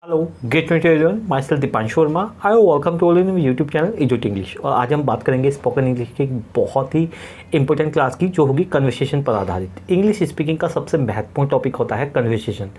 Hello get meet everyone, myself Deepanshu Verma. I welcome to all in YouTube channel एजुट English. और आज हम बात करेंगे स्पोकन इंग्लिश की एक बहुत ही इंपॉर्टेंट क्लास की, जो होगी कन्वर्सेशन पर आधारित। इंग्लिश स्पीकिंग का सबसे महत्वपूर्ण टॉपिक होता है conversation,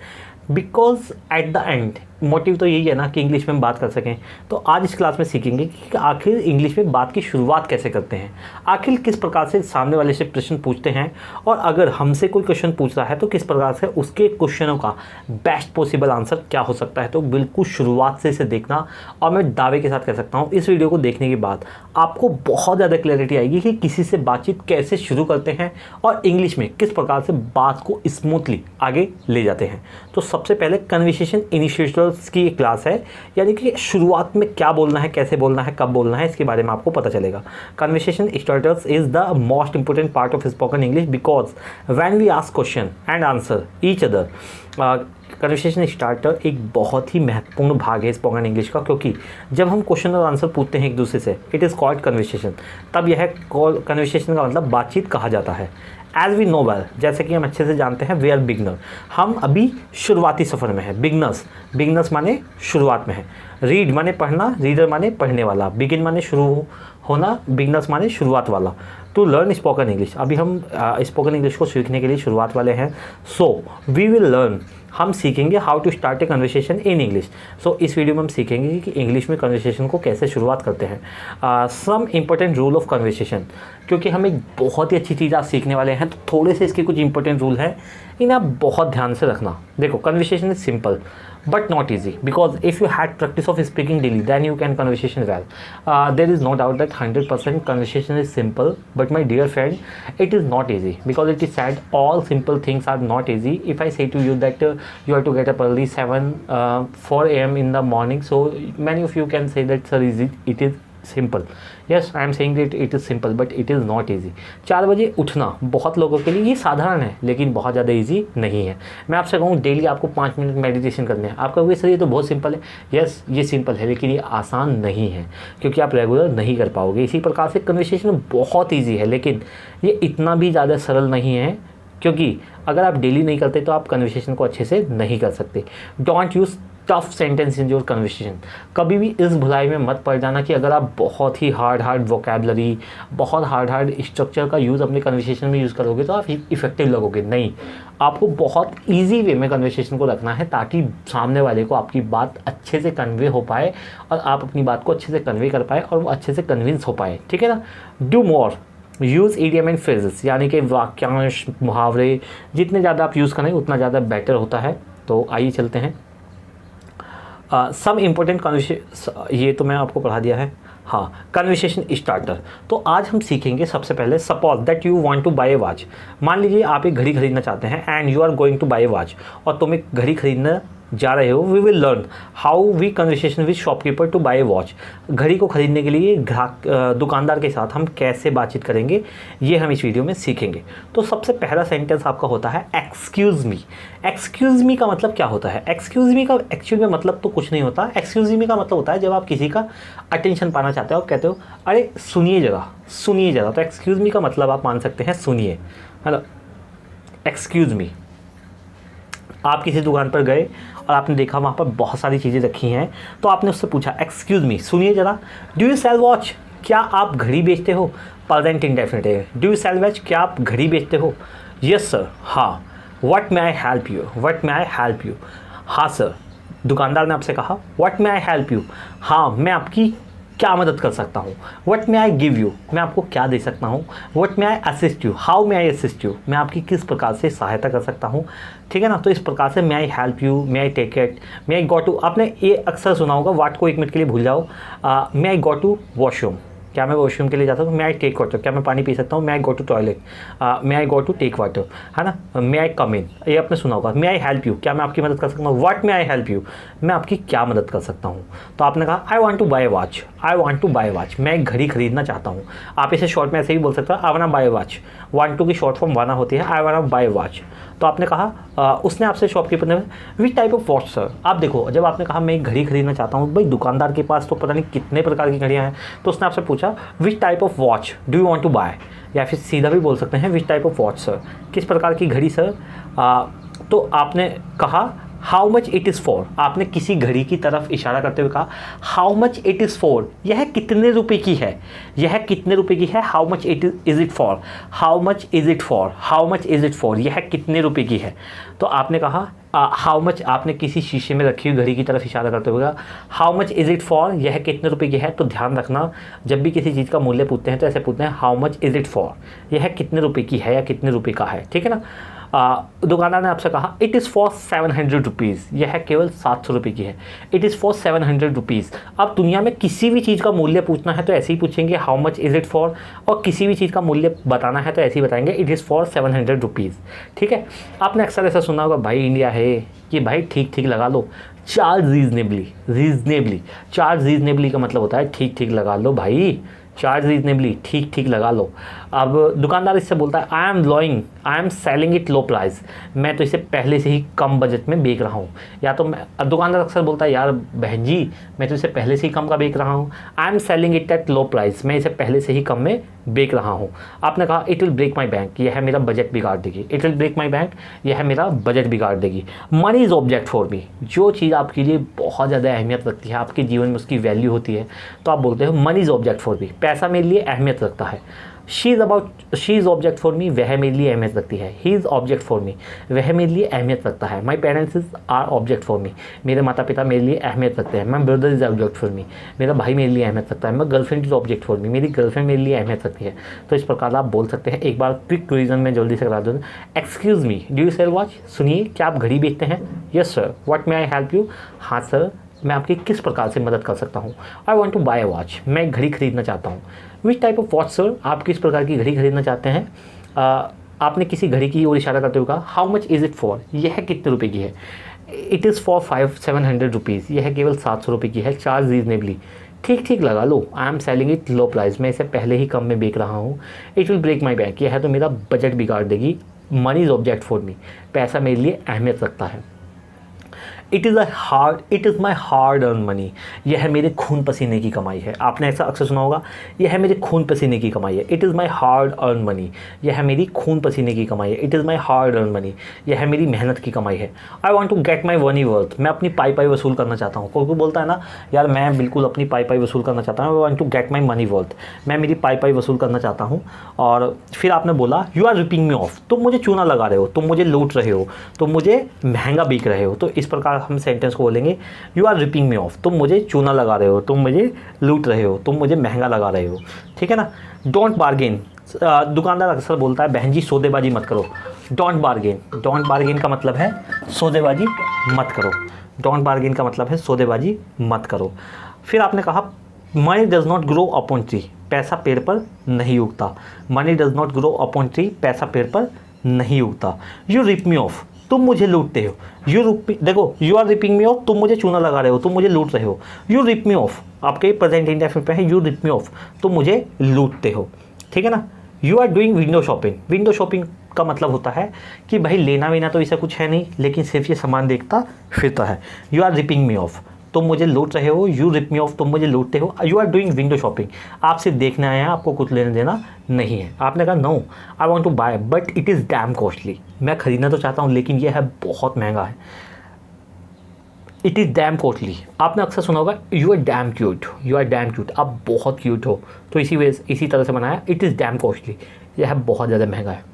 because at the end motive तो यही है ना कि इंग्लिश में हम बात कर सकें। तो आज इस क्लास में सीखेंगे कि आखिर इंग्लिश में बात की शुरुआत कैसे करते हैं, आखिर किस प्रकार से सामने वाले से प्रश्न पूछते हैं, और अगर हमसे कोई क्वेश्चन पूछ रहा है तो किस प्रकार से उसके क्वेश्चनों का बेस्ट पॉसिबल आंसर क्या हो सकता है। तो बिल्कुल शुरुआत से इसे देखना, और मैं दावे के साथ कह सकता हूँ इस वीडियो को देखने के बाद आपको बहुत ज़्यादा क्लैरिटी आएगी कि किसी से बातचीत कैसे शुरू करते हैं और इंग्लिश में किस प्रकार से बात को स्मूथली आगे ले जाते हैं। तो सबसे पहले कन्वर्सेशन इनिशिएटर्स की एक क्लास है, यानी कि शुरुआत में क्या बोलना है, कैसे बोलना है, कब बोलना है, इसके बारे में आपको पता चलेगा। Conversation starters is the most important part of spoken English, because when we ask question and answer each other, conversation starter एक बहुत ही महत्वपूर्ण भाग है स्पोकन इंग्लिश का, क्योंकि जब हम क्वेश्चन और आंसर पूछते हैं एक दूसरे से, इट इज़ कॉल्ड कन्वर्सेशन। तब यह कन्वर्सेशन का मतलब बातचीत कहा जाता है। एज वी नो वेल, जैसे कि हम अच्छे से जानते हैं, वी आर बिगनर, हम अभी शुरुआती सफ़र में है। बिगनर्स माने शुरुआत में है। रीड माने पढ़ना, रीडर माने पढ़ने वाला, बिगिन माने शुरू होना, बिगनर्स माने शुरुआत वाला। टू लर्न स्पोकन इंग्लिश, अभी हम स्पोकन इंग्लिश को सीखने के लिए शुरुआत वाले हैं। सो वी विल लर्न, हम सीखेंगे how to start a conversation in English. So इस वीडियो में हम सीखेंगे कि इंग्लिश में कन्वर्सेशन को कैसे शुरुआत करते हैं। Some important rule of conversation, क्योंकि हम एक बहुत ही अच्छी चीज़ आज सीखने वाले हैं, तो थोड़े से इसके कुछ इंपॉर्टेंट रूल हैं, इन्हें आप बहुत ध्यान से रखना। देखो, conversation is simple but not easy, because if you had practice of speaking daily, then you can conversation well. There is no doubt that 100% conversation is simple, but my dear friend, it is not easy, because it is said all simple things are not easy. If I say to you that you have to get up early 4 a.m. in the morning, so many of you can say that sir, it is simple. Yes, I am saying that it is simple, but it is not easy. 4 बजे उठना बहुत लोगों के लिए ये साधारण है, लेकिन बहुत ज़्यादा ईजी नहीं है। मैं आपसे कहूँ डेली आपको 5 मिनट मेडिटेशन करने हैं, आप कहोगे सर ये तो बहुत सिंपल है। यस, ये सिंपल है, लेकिन ये आसान नहीं है, क्योंकि आप रेगुलर नहीं कर पाओगे। इसी प्रकार से कन्वर्सेशन बहुत ईजी है, लेकिन ये इतना भी ज़्यादा सरल नहीं है, क्योंकि अगर आप डेली नहीं करते तो आप कन्वर्सेशन को अच्छे से नहीं कर सकते। Don't use tough sentence in your conversation. कभी भी इस भुलाई में मत पड़ जाना कि अगर आप बहुत ही हार्ड वोकैबलरी, बहुत हार्ड स्ट्रक्चर का यूज़ अपने कन्वर्सेशन में यूज़ करोगे तो आप इफेक्टिव लगोगे। नहीं, आपको बहुत इजी वे में कन्वर्सेशन को रखना है, ताकि सामने वाले को आपकी बात अच्छे से कन्वे हो पाए और आप अपनी बात को अच्छे से कन्वे कर पाए और वो अच्छे से कन्विंस हो पाए। ठीक है ना। Do more, use idiom and phrases, यानी कि वाक्यांश, मुहावरे जितने ज़्यादा आप यूज़ करें उतना ज़्यादा बेटर होता है। तो आइए चलते हैं। सम इम्पोर्टेंट कन्वर्सेशन, ये तो मैं आपको पढ़ा दिया है। हाँ, कन्वर्सेशन स्टार्टर। तो आज हम सीखेंगे सबसे पहले, suppose that you want to buy a watch. मान लीजिए आप एक घड़ी खरीदना चाहते हैं and you are going to buy a watch, और तुम एक घड़ी खरीदना जा रहे हो। We will learn how we conversation with shopkeeper to buy a watch. घड़ी को खरीदने के लिए ग्राहक दुकानदार के साथ हम कैसे बातचीत करेंगे, ये हम इस वीडियो में सीखेंगे। तो सबसे पहला सेंटेंस आपका होता है एक्सक्यूज़ मी। एक्सक्यूज़ मी का मतलब क्या होता है? एक्सक्यूज़ मी का एक्चुअल में मतलब तो कुछ नहीं होता। एक्सक्यूज़ मी का मतलब होता है जब आप किसी का अटेंशन पाना चाहते हो, आप कहते हो अरे सुनिए ज़रा। तो एक्सक्यूज़ मी का मतलब आप मान सकते हैं सुनिए, मतलब एक्सक्यूज़ मी। आप किसी दुकान पर गए और आपने देखा वहाँ पर बहुत सारी चीज़ें रखी हैं, तो आपने उससे पूछा एक्सक्यूज़ मी, सुनिए ज़रा। डू यू सेल वॉच, क्या आप घड़ी बेचते हो? Present indefinite. Do you sell watch, क्या आप घड़ी बेचते हो? यस सर, हाँ। What may I help you? हाँ सर। दुकानदार ने आपसे कहा what may I help you, हाँ मैं आपकी क्या मदद कर सकता हूँ। What may I give you, मैं आपको क्या दे सकता हूँ। What may I assist you, how may I assist you, मैं आपकी किस प्रकार से सहायता कर सकता हूँ। ठीक है ना। तो इस प्रकार से may I help you, may I take it, may I go to, आपने ये अक्सर सुना होगा, व्हाट को 1 मिनट के लिए भूल जाओ। मे आई गो टू वॉशरूम, क्या मैं वॉशरूम के लिए जाता हूँ? मे आई टेक वाटर, क्या मैं पानी पी सकता हूँ? May I go to toilet, may I go to take water, है ना। मे आई कम इन, ये आपने सुना होगा। मे आई हेल्प यू, क्या मैं आपकी मदद कर सकता हूँ? What may I help you, मैं आपकी क्या मदद कर सकता हूँ। तो आपने कहा I want to buy watch, मैं एक घड़ी खरीदना चाहता हूँ। आप इसे शॉर्ट में ऐसे ही बोल सकते हो, आई वांट बाय वॉच। 1 2 की शॉर्ट फॉर्म वाना होती है, आई वांट बाय वॉच। तो आपने कहा उसने आपसे शॉपकीपर ने, विच टाइप ऑफ वॉच सर। आप देखो, जब आपने कहा मैं एक घड़ी खरीदना चाहता हूँ, भाई दुकानदार के पास तो पता नहीं कितने प्रकार की घड़ियाँ हैं, तो उसने आपसे पूछा which type of watch do you want to buy, या फिर सीधा भी बोल सकते हैं which type of watch sir, किस प्रकार की घड़ी सर। तो आपने कहा how much it is for, आपने किसी घड़ी की तरफ इशारा करते हुए कहा how much it is for, यह कितने रुपए की है, यह कितने रुपए की है, how much it is it for, how much is it for, how much is it for, यह कितने रुपए की है। तो आपने कहा हाउ मच, आपने किसी शीशे में रखी हुई घड़ी की तरफ इशारा करते हुए how much is it for, यह कितने रुपए की है। तो ध्यान रखना, जब भी किसी चीज़ का मूल्य पूछते हैं तो ऐसे पूछते हैं how much is it for, यह कितने रुपए की है या कितने रुपए का है, ठीक है ना। दुकानदार ने आपसे कहा इट इज़ फॉर 700 रुपीज़, यह केवल 700 रुपये की है। It is for 700 rupees. अब दुनिया में किसी भी चीज़ का मूल्य पूछना है तो ऐसे ही पूछेंगे how much is it for, और किसी भी चीज़ का मूल्य बताना है तो ऐसे ही बताएंगे इट इज़ फॉर 700 रुपीज़, ठीक है। आपने अक्सर ऐसा सुना होगा भाई इंडिया है कि भाई ठीक ठीक लगा लो, charge reasonably, reasonably, charge reasonably का मतलब होता है ठीक ठीक लगा लो भाई, चार्ज रीजनेबली, ठीक ठीक लगा लो। अब दुकानदार इससे बोलता है आई am selling it low price, मैं तो इसे पहले से ही कम बजट में बेच रहा हूँ। या तो मैं, दुकानदार अक्सर बोलता है यार बहन जी मैं तो इसे पहले से ही कम का बेच रहा हूँ, आई am selling it at low price, मैं इसे पहले से ही कम में बेच रहा हूँ। आपने कहा it will break my bank, यह मेरा बजट बिगाड़ देगी, it will break my bank, यह मेरा बजट बिगाड़ देगी। Money is object for me, जो चीज़ आपके लिए बहुत ज़्यादा अहमियत रखती है, आपके जीवन में उसकी वैल्यू होती है, तो आप बोलते हो money is object for me, पैसा मेरे लिए अहमियत रखता है। She is object for me, वह मेरे लिए अहमियत रखती है। He is object for me, वह मेरे लिए अहमियत रखता है। My parents is are object for me, मेरे माता पिता मेरे लिए अहमियत रखते हैं। My brother is object for me, मेरा भाई मेरे लिए अहमियत रखता है। My girlfriend is object for मी, मेरी गर्लफ्रेंड मेरे लिए अहमियत रखती है। तो इस प्रकार आप बोल सकते हैं। एक बार क्विक रिवीजन में जल्दी से करा दूँ। Excuse me, do you sell watch, सुनिए क्या आप घड़ी बेचते हैं। Yes sir, what may I help you, हाँ सर मैं आपकी किस प्रकार से मदद कर सकता हूँ। I want to buy a watch, मैं घड़ी खरीदना चाहता हूँ। Which type of watch sir, आप किस प्रकार की घड़ी खरीदना चाहते हैं। आपने किसी घड़ी की ओर इशारा करते हुए कहा how much is it for, यह कितने रुपए की है। इट इज़ फॉर 700 रुपीज़, यह केवल 700 रुपये की है। चार्ज रीजनेबली, ठीक ठीक लगा लो। I am selling it low price, मैं इसे पहले ही कम में बेच रहा हूँ। It will break my bank, यह है तो मेरा बजट बिगाड़ देगी। Money is object for me, पैसा मेरे लिए अहमियत रखता है। It is my hard earn money, यह मेरे खून पसीने की कमाई है। आपने ऐसा अक्सर सुना होगा, यह मेरे खून पसीने की कमाई है। It is my hard earn money, यह मेरी खून पसीने की कमाई है। It is my hard earn money, यह मेरी मेहनत की कमाई है। I want to get my money worth, मैं अपनी पाई वसूल करना चाहता हूँ। कोई बोलता है ना यार मैं बिल्कुल अपनी पाई वसूल करना चाहता हूँ। I want to get my money worth, मैं मेरी पाई वसूल करना चाहता हूँ। और फिर आपने बोला you are ripping me off, तुम मुझे चूना लगा रहे हो, तुम मुझे लूट रहे हो, तुम मुझे महंगा बिक रहे हो। तो इस प्रकार हम सेंटेंस को बोलेंगे you are ripping me off, तुम मुझे चूना लगा रहे हो, तुम मुझे लूट रहे हो, तुम मुझे महंगा लगा रहे हो, ठीक है ना। डोंट बार्गेन, दुकानदार अक्सर बोलता है बहन जी सौदेबाजी मत करो। डोंट बार्गेन का मतलब है सौदेबाजी मत करो। डोंट बार्गेन का मतलब है सौदेबाजी मत करो। फिर आपने कहा money does not grow upon tree, पैसा पेड़ पर नहीं उगता। Money does not grow upon tree, पैसा पेड़ पर नहीं उगता। यू रिप मी ऑफ, तुम मुझे लूटते हो। देखो you are ripping me off, तुम मुझे चूना लगा रहे हो, तुम मुझे लूट रहे हो। यू रिप मी ऑफ, आपके प्रेजेंट इंडेफिनिट पे है यू रिप मी ऑफ, तुम मुझे लूटते हो, ठीक है ना। You are doing window shopping, window shopping का मतलब होता है कि भाई लेना वीना तो ऐसा कुछ है नहीं, लेकिन सिर्फ ये सामान देखता फिरता है। You are ripping me off, तुम मुझे लूट रहे हो। यू रिप मी ऑफ, तुम मुझे लूटते हो। You are doing window shopping, आप सिर्फ देखने आए हैं, आपको कुछ लेना देना नहीं है। आपने कहा no I want to buy but it is damn costly, मैं खरीदना तो चाहता हूँ लेकिन यह है बहुत महंगा है। इट इज़ डैम कॉस्टली, आपने अक्सर सुना होगा you are damn cute, you are damn cute, आप बहुत क्यूट हो। तो इसी तरह से बनाया इट इज़ डैम कॉस्टली, यह बहुत ज़्यादा महंगा है।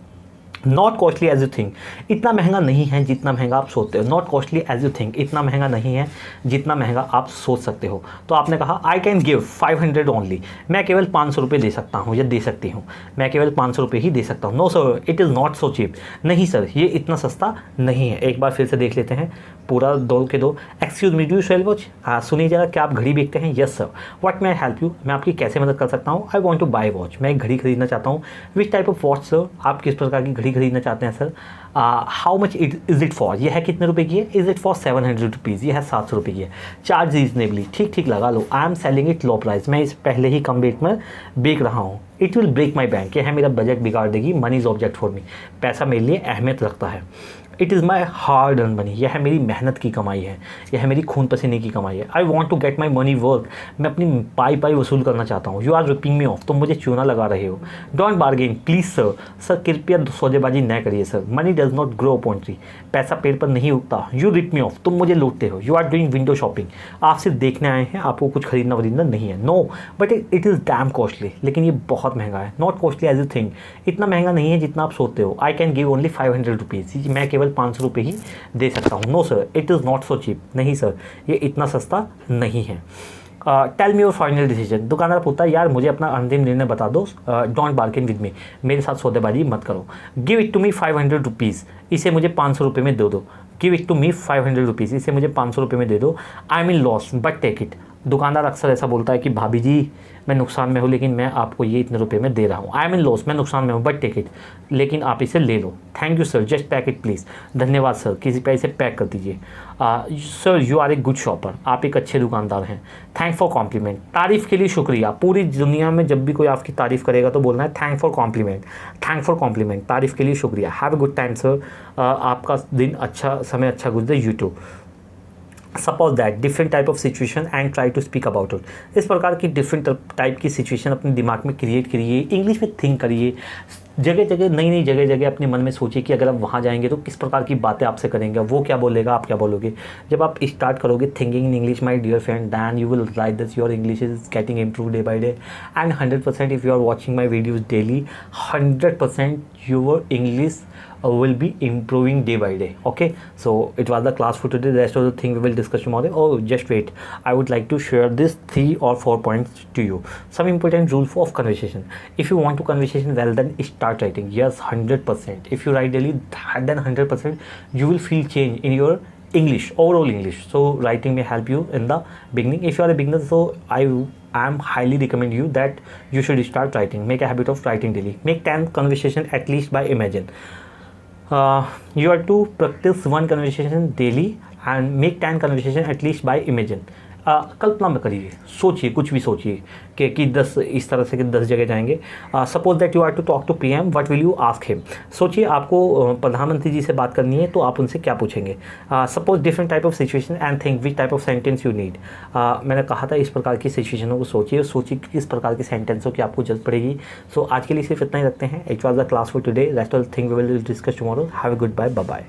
Not costly as you think, इतना महंगा नहीं है जितना महंगा आप सोचते हो। Not costly as you think, इतना महंगा नहीं है जितना महंगा आप सोच सकते हो। तो आपने कहा आई कैन गिव 500 ओनली, मैं केवल 500 रुपये दे सकता हूँ या दे सकती हूँ, मैं केवल 500 रुपये ही दे सकता हूँ। No sir it is not so cheap, नहीं सर ये इतना सस्ता नहीं है। एक बार फिर से देख लेते हैं पूरा दो के दो। Excuse me do you sell watch, सुनिए जरा क्या आप घड़ी बेचते हैं। Yes sir, what may I help you, मैं आपकी कैसे मदद कर सकता हूँ। I want to buy watch, मैं एक घड़ी खरीदना चाहता हूँ। Which type of watch sir, आप किस प्रकार की घड़ी खरीदना चाहते हैं sir. How much is it for, यह है कितने रुपए की है। इज़ इट फॉर 700 रुपीज़, यह है 700 रुपये की है। चार्ज रीजनेबली, ठीक ठीक लगा लो। I am selling it low price, मैं इस पहले ही कम रेट में बेच रहा हूँ। It will break my bank, यह है मेरा बजट बिगाड़ देगी। Money is object for me, पैसा मेरे लिए अहमियत रखता है। It is my hard earn money, यह है मेरी मेहनत की कमाई है, यह है मेरी खून पसीने की कमाई है। I want to get my money work, मैं अपनी पाई वसूल करना चाहता हूँ। You are ripping me off, तुम मुझे चूना लगा रहे हो। Don't bargain please sir, sir कृपया सौदेबाजी न करिए sir. Money does not grow upon tree, पैसा पेड़ पर नहीं उगता। यू रिप मी ऑफ, तुम मुझे लूटते हो। You are doing window shopping, आप सिर्फ देखने आए हैं, आपको कुछ खरीदना वरीदना नहीं है। No but it is damn costly, लेकिन ये बहुत महंगा है। Not costly as you think, इतना महंगा नहीं है जितना आप सोचते हो। I can give only 500 rupees, मैं केवल 500 रुपये ही दे सकता हूँ। No sir, it is not so cheap, नहीं सर ये इतना सस्ता नहीं है। Tell me your final decision, दुकानदार पूछता है यार मुझे अपना अंतिम निर्णय बता दो। डोंट बार्गेन विद मी, मेरे साथ सौदेबाजी मत करो। Give it to me 500 rupees, इसे मुझे 500 रुपये में दे दो। Give it to me 500 rupees, इसे मुझे 500 रुपये में दे दो। I am in loss but take it, दुकानदार अक्सर ऐसा बोलता है कि भाभी जी मैं नुकसान में हूँ लेकिन मैं आपको ये इतने रुपए में दे रहा हूँ। आई एम इन लॉस, मैं नुकसान में हूँ बट टेक इट, लेकिन आप इसे ले लो। Thank you sir, just pack it please, धन्यवाद सर, किसी पे इसे पैक कर दीजिए। Sir you are a good shopper, आप एक अच्छे दुकानदार हैं। थैंक फॉर कॉम्प्लीमेंट, तारीफ़ के लिए शुक्रिया। पूरी दुनिया में जब भी कोई आपकी तारीफ़ करेगा तो बोलना है thank for compliment, thank for compliment, तारीफ़ के लिए शुक्रिया। Have a good time sir, आपका दिन अच्छा, समय अच्छा गुजरे। You too. Suppose that different type of situation and try to speak about it, इस प्रकार की डिफरेंट टाइप की सिचुएशन अपने दिमाग में क्रिएट करिए, इंग्लिश में थिंक करिए, जगह जगह नई जगह अपने मन में सोचिए कि अगर आप वहाँ जाएंगे तो किस प्रकार की बातें आपसे करेंगे, वो क्या बोलेगा, आप क्या बोलोगे। जब आप स्टार्ट करोगे thinking in English my dear friend, then you will write this your English is getting improve day by day and 100% if you are watching my videos daily 100% your English will be improving day by day. Okay, so it was the class for today. The rest of the thing we will discuss tomorrow. Oh, just wait, I would like to share this 3 or 4 points to you. Some important rules of conversation. If you want to conversation well, then start writing. Yes, 100%. If you write daily, then 100% you will feel change in your English, overall English. So writing may help you in the beginning. If you are a beginner, so I am highly recommend you that you should start writing. Make a habit of writing daily. Make 10 conversation at least by imagine. You are to practice 1 conversation daily and make 10 conversation at least by imagine. कल्पना में करिए, सोचिए, कुछ भी सोचिए कि 10 इस तरह से कि 10 जगह जाएंगे। Suppose that you are to talk to PM, what will you ask him. सोचिए आपको प्रधानमंत्री जी से बात करनी है तो आप उनसे क्या पूछेंगे। Suppose different type of situation and think which type of sentence you need. मैंने कहा था इस प्रकार की सिचुएशनों को सोचिए कि किस प्रकार की सेंटेंसों की आपको जरूरत पड़ेगी। सो आज के लिए सिर्फ इतना ही रखते हैं। It was the class for today, rest of the thing we will discuss tomorrow. Have a good bye, bye bye.